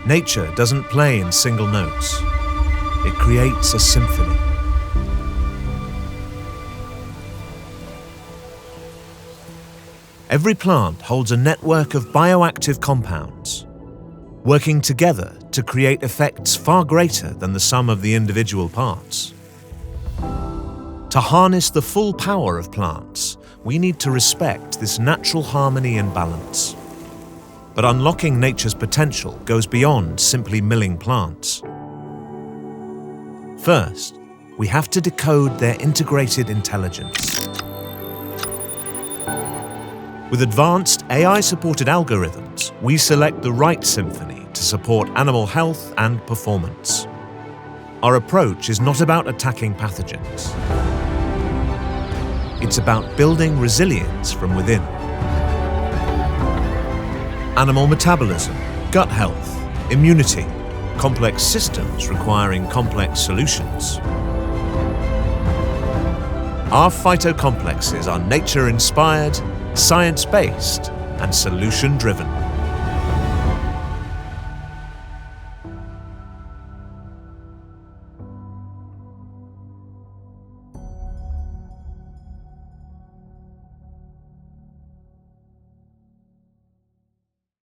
Nature doesn't play in single notes. It creates a symphony. Every plant holds a network of bioactive compounds, working together to create effects far greater than the sum of the individual parts. To harness the full power of plants, we need to respect this natural harmony and balance. But unlocking nature's potential goes beyond simply milling plants. First, we have to decode their integrated intelligence. With advanced AI-supported algorithms, we select the right symphony to support animal health and performance. Our approach is not about attacking pathogens. It's about building resilience from within. Animal metabolism, gut health, immunity, complex systems requiring complex solutions. Our PhytoComplexes are nature-inspired, science-based, and solution-driven.